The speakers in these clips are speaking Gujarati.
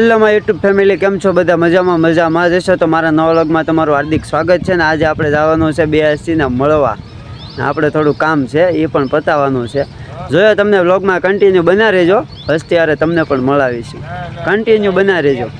હેલો માય યુટ્યુબ ફેમિલી, કેમ છો બધા? મજામાં જશો તો મારા નવા વ્લોગમાં તમારું હાર્દિક સ્વાગત છે. ને આજે આપણે જવાનું છે BSc ને મળવા. આપણે થોડું કામ છે એ પણ પતાવવાનું છે. જોયો તમને વ્લોગમાં કન્ટિન્યુ બના રહેજો, હસ્તી ત્યારે તમને પણ મળાવીશું. કન્ટિન્યુ બના રહેજો.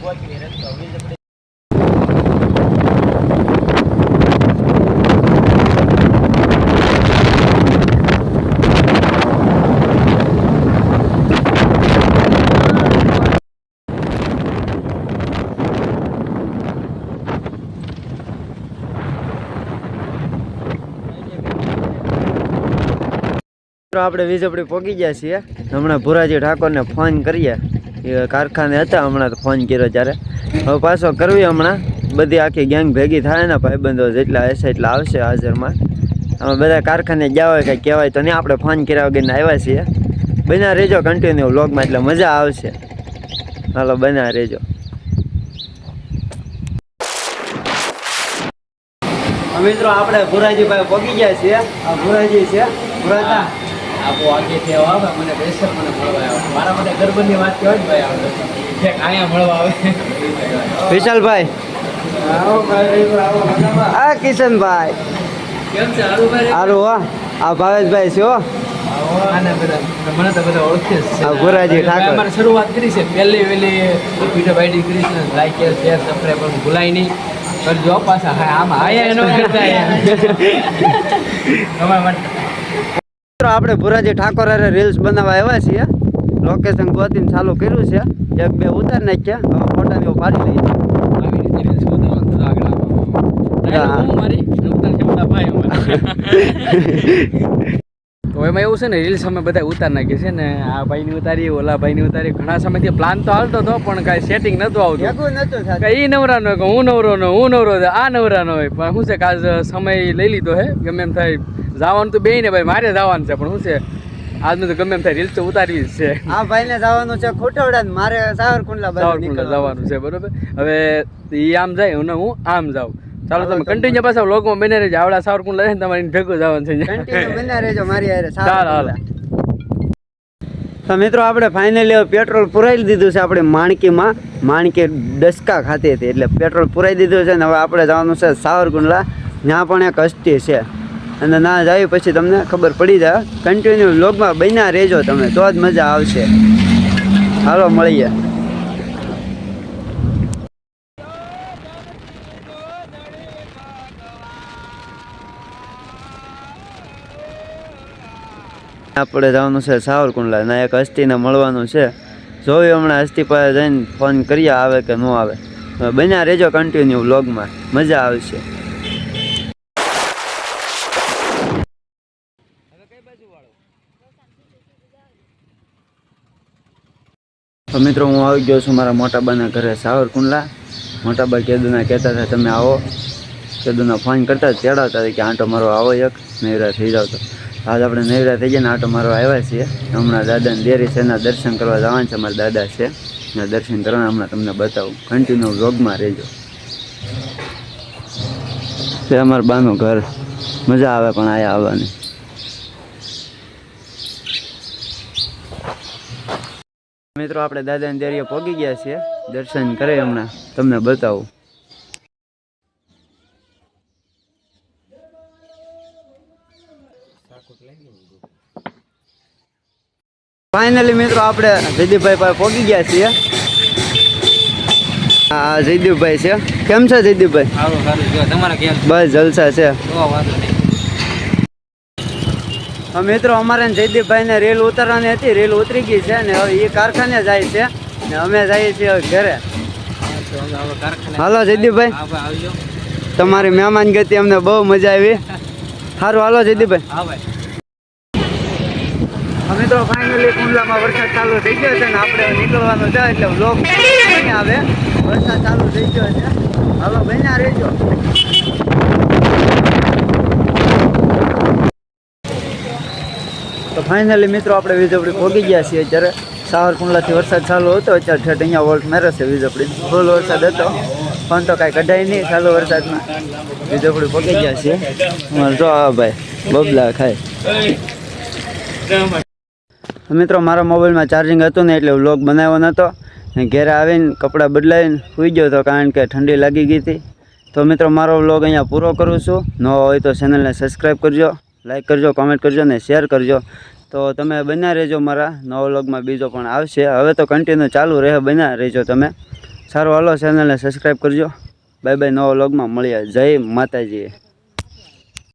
આપણે વીજપડી પહોંચી ગયા છીએ. હમણાં ભુરાજી ઠાકોરને ફોન કરીએ, એ કારખાને હતા હમણાં તો ફોન કર્યો ત્યારે. હવે પાછો કરવી હમણાં બધી આખી ગેંગ ભેગી થાય ને, ભાઈબંધો જેટલા હશે એટલા આવશે હાજરમાં. અમે બધા કારખાને ગયા હોય કંઈ કહેવાય તો નહીં, આપણે ફોન કર્યા વગરને આવ્યા છીએ. બના રહેજો કન્ટિન્યુ વ્લોગમાં, એટલે મજા આવશે. હાલો બના રહેજો. મિત્રો આપણે ભુરાજીભાઈ પહોંચી ગયા છીએ. આ ભુરાજી છે. ભુરાતા આપો આગેથી આવે મને બેસર મને મળવા આવે. મારા માટે ગરબની વાત કહેવાય ભાઈ આવે છે અહીંયા મળવા આવે. વિશાલભાઈ, આ કિશનભાઈ કેમ છે? હારું હારું હો. આ ભાવેશભાઈ છે હો. મને તો બધા ઓળખે છે. આ ભુરાજી ઠાકોર. અમારે શરૂઆત કરી છે પહેલી વિડીયો બાઈડી કરી છે. લાઈક શેર સબસ્ક્રાઈબ પણ ભૂલાય નહીં કરજો પાછા. હા આમાં આયા એનો કરતા અમારા માટે આપણે ભુરાજી ઠાકોર હારે રીલ્સ બનાવવા આવ્યા છીએ. લોકેશન ગોતીને ચાલુ કર્યું છે. એક બે ઉતાર નાખ્યા, હવે ફોટા ને પાડી લઈએ. આવી રીતે રીલ્સ બનાવવાનું આગળ મારી નુકસાન કેમના ભાઈ તો એમાં એવું છે ને, રીલ્સ અમે બધા ઉતાર નાખીએ છે ને. આ ભાઈની ઉતારી, ઓલા ભાઈની ઉતારી. ઘણા સમયથી પ્લાન તો હાલતો હતો પણ કાંઈ સેટિંગ નહોતું આવતું. એ નવરા નો હું નવરો નો હું નવરો આ નવરા નો હોય. પણ શું છે કે આજ સમય લઈ લીધો હે. ગમે એમ થાય જવાનું તો બે ને ભાઈ, મારે જવાનું છે પણ શું છે આજ મેં તો ગમે એમ થાય રીલ્સ તો ઉતારવી જ છે. આ ભાઈને જવાનું છે ખોટવડા, મારે સાવરકુંડલા જવાનું છે. બરોબર, હવે એ આમ જાય હું આમ જાઉં. ચાલો તમે કન્ટિન્યુ પાછા વ્લોગમાં બને રહેજો. આવડા સાવરકુંડલા છે ને તમારી ભેગું જવાનું છે. કન્ટિન્યુ બના રહેજો મારી હારે. ચાલ હાલ. તો મિત્રો આપણે ફાઇનલી પેટ્રોલ પુરાઈ દીધું છે. આપણે માણકી ડસકા ખાતી હતી એટલે પેટ્રોલ પુરાઈ દીધું છે ને હવે આપણે જવાનું છે સાવરકુંડલા. ત્યાં પણ એક હસ્તી છે અને ના જાય પછી તમને ખબર પડી જાય. કન્ટિન્યુ વ્લોગમાં બન્યા રહેજો તમે, તો જ મજા આવશે. હાલો મળીએ. આપણે જવાનું છે સાવરકુંડલા, ના એક હસ્તીને મળવાનું છે. જોયું હમણાં હસ્તી પાસે જઈને ફોન કરીએ આવે કે ન આવે. બન્યા રહેજો કન્ટિન્યુ વ્લોગમાં, મજા આવશે. તો મિત્રો હું આવી ગયો છું મારા મોટાબાના ઘરે સાવરકુંડલા. મોટાબા કેદુના કહેતા હતા તમે આવો, કેદુના ફોન કરતા તેડાવતા હતા કે આંટો મારો આવો એક નવરા થઈ જાવ. તો આજ આપણે નવરા થઈ ગયા ને આંટો મારો આવ્યા છીએ. હમણાં દાદાની દેરી છે એના દર્શન કરવા જવાનું છે. અમારા દાદા છે એના દર્શન કરવાના, હમણાં તમને બતાવું. કન્ટિન્યુ વ્લોગમાં રહેજો. છે અમારા બાનું ઘર, મજા આવે પણ આયા આવવાની. મિત્રો આપણે દાદાની દેરીએ પહોંચી ગયા છીએ. દર્શન કરે હમણાં તમને બતાવું. ફાઇનલી મિત્રો આપણે જયદીપભાઈ પાસે પહોંચી ગયા છીએ. હા જયદીપભાઈ છે. કેમ છે જયદીપભાઈ? બસ જલસા છે. મિત્રો અમારે જયદીપભાઈને રેલ ઉતારવાની હતી, રેલ ઉતરી ગઈ છે ને હવે એ કારખાને જાય છે ને અમે જઈએ છીએ ઘરે. હાલો જયદીપભાઈ, તમારી મહેમાન ગતિ અમને બહુ મજા આવી. સારું હાલો જયદીપભાઈ. મિત્રો ફાઇનલી કુંડલામાં વરસાદ ચાલુ થઈ ગયો છે ને આપણે નીકળવાનું છે એટલે વ્લોગ નહીં આવે. વરસાદ ચાલુ થઈ ગયો છે, હાલો બન્યા રહેજો. તો ફાઇનલી મિત્રો આપણે વીજપડી પહોંચી ગયા છીએ. અત્યારે સાવરકુંડલાથી વરસાદ ચાલુ હતો, અત્યારે ઠેઠ અહીંયા વોલ્ટ મારે છે વીજપડી. ફૂલ વરસાદ હતો પણ તો કાંઈ કઢાય નહીં ચાલુ વરસાદમાં. વીજપડી પહોંચી ગયા છીએ. જો આ ભાઈ બબલા ખાય. મિત્રો મારા મોબાઈલમાં ચાર્જિંગ હતું ને એટલે વ્લોગ બનાવ્યો નહોતો. ઘેરે આવીને કપડાં બદલાવીને સૂઈ ગયો હતો કારણ કે ઠંડી લાગી ગઈ હતી. તો મિત્રો મારો વ્લોગ અહીંયા પૂરો કરું છું. ન હોય તો ચેનલને સબસ્ક્રાઈબ કરજો, લાઈક કરજો, કોમેન્ટ કરજો ને શેર કરજો. તો તમે બન્યા રહેજો, મારા નવા વ્લોગમાં બીજો પણ આવશે. હવે તો કન્ટિન્યુ ચાલુ રહે, બન્યા રહેજો તમે. સારું હાલો, ચેનલને સબસ્ક્રાઈબ કરજો. બાય બાય, નવા વ્લોગમાં મળીએ. જય માતાજી.